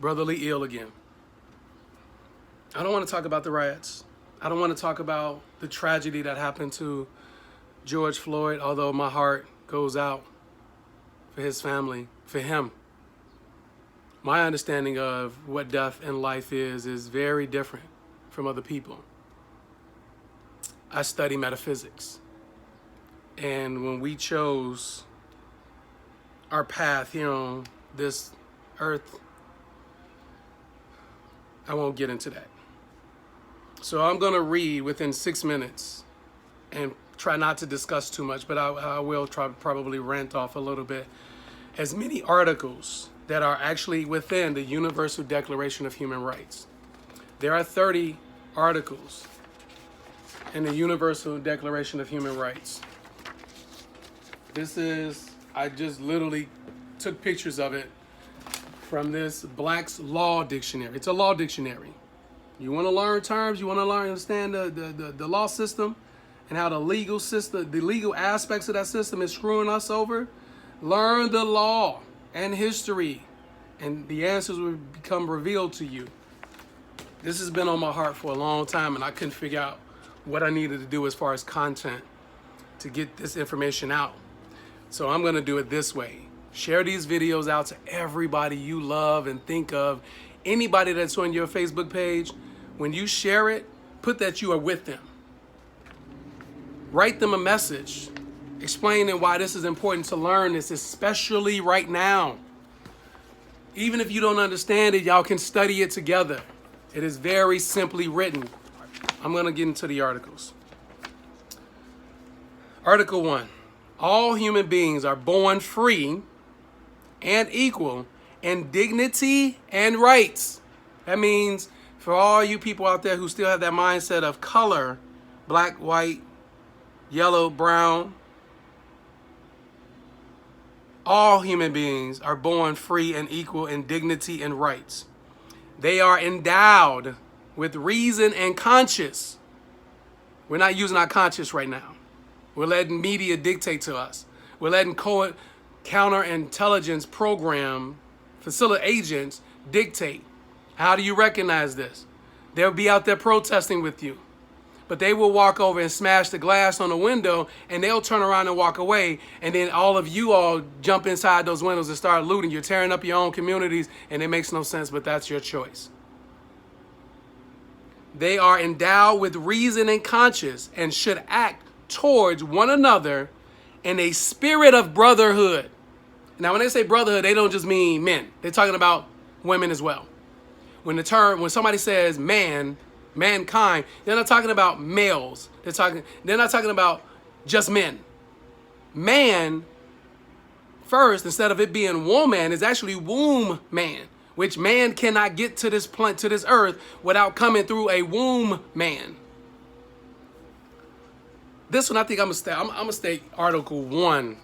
brotherly ill again. I don't want to talk about the riots. I don't want to talk about the tragedy that happened to George Floyd, although my heart goes out for his family, for him. My understanding of what death and life is very different from other people. I study metaphysics. And when we chose our path here on this earth, I won't get into that. So I'm going to read within 6 minutes and try not to discuss too much, but I will probably rant off a little bit. As many articles that are actually within the Universal Declaration of Human Rights. There are 30 articles in the Universal Declaration of Human Rights. This is, I just literally took pictures of it from this Black's Law Dictionary. It's a law dictionary. You want to learn terms, you want to understand the law system and how the legal system, the legal aspects of that system is screwing us over, learn the law and history, and the answers will become revealed to you. This has been on my heart for a long time, and I couldn't figure out what I needed to do as far as content to get this information out. So I'm going to do it this way. Share these videos out to everybody you love and think of. Anybody that's on your Facebook page, when you share it, put that you are with them. Write them a message explaining why this is important to learn this, especially right now. Even if you don't understand it, y'all can study it together. It is very simply written. I'm going to get into the articles. Article 1. All human beings are born free and equal in dignity and rights. That means for all you people out there who still have that mindset of color, black, white, yellow, brown, all human beings are born free and equal in dignity and rights. They are endowed with reason and conscience. We're not using our conscience right now. We're letting media dictate to us. We're letting counterintelligence program facility agents dictate. How do you recognize this? They'll be out there protesting with you, but they will walk over and smash the glass on the window, and they'll turn around and walk away, and then all of you all jump inside those windows and start looting. You're tearing up your own communities, and it makes no sense, but that's your choice. They are endowed with reason and conscience and should act towards one another in a spirit of brotherhood. Now, when they say brotherhood, they don't just mean men. They're talking about women as well. When somebody says man, mankind, they're not talking about males. They're not talking about just men. Man, first, instead of it being woman, is actually womb man, which man cannot get to this planet, to this earth, without coming through a womb man. This one, I think I'm gonna stay Article 1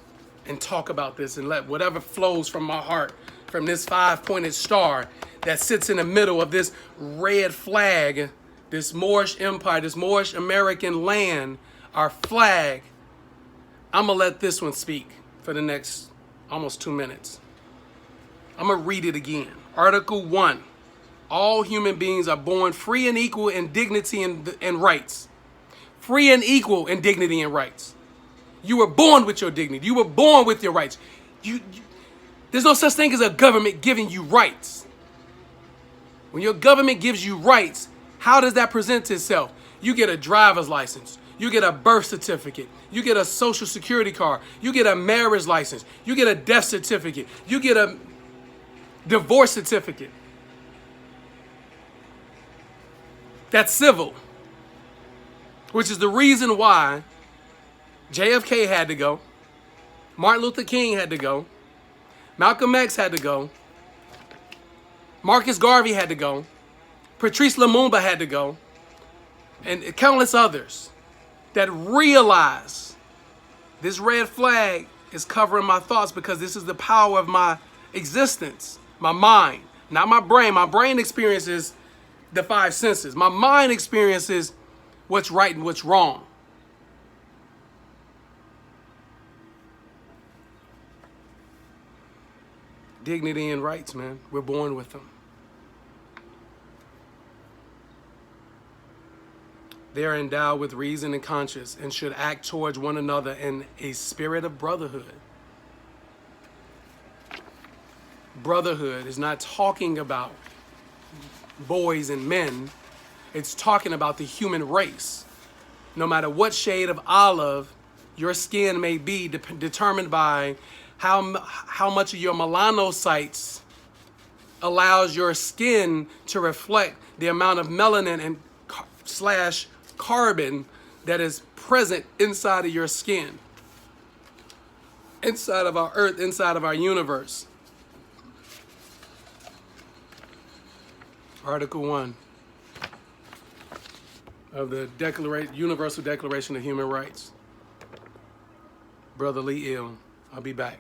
and talk about this and let whatever flows from my heart, from this 5-pointed star that sits in the middle of this red flag, this Moorish empire, this Moorish American land, our flag. I'm gonna let this one speak for the next almost 2 minutes. I'm gonna read it again. Article 1. All human beings are born free and equal in dignity and rights. Free and equal in dignity and rights. You were born with your dignity. You were born with your rights. There's no such thing as a government giving you rights. When your government gives you rights, how does that present itself? You get a driver's license. You get a birth certificate. You get a social security card. You get a marriage license. You get a death certificate. You get a divorce certificate. That's civil. Which is the reason why JFK had to go. Martin Luther King had to go. Malcolm X had to go. Marcus Garvey had to go. Patrice Lumumba had to go. And countless others that realize this red flag is covering my thoughts because this is the power of my existence, my mind, not my brain. My brain experiences the 5 senses. My mind experiences what's right and what's wrong. Dignity and rights, man. We're born with them. They are endowed with reason and conscience and should act towards one another in a spirit of brotherhood. Brotherhood is not talking about boys and men. It's talking about the human race. No matter what shade of olive your skin may be, determined by how much of your melanocytes allows your skin to reflect the amount of melanin and slash carbon that is present inside of your skin, inside of our earth, inside of our universe. Article 1 of the Universal Declaration of Human Rights. Brother Lee Ill. I'll be back.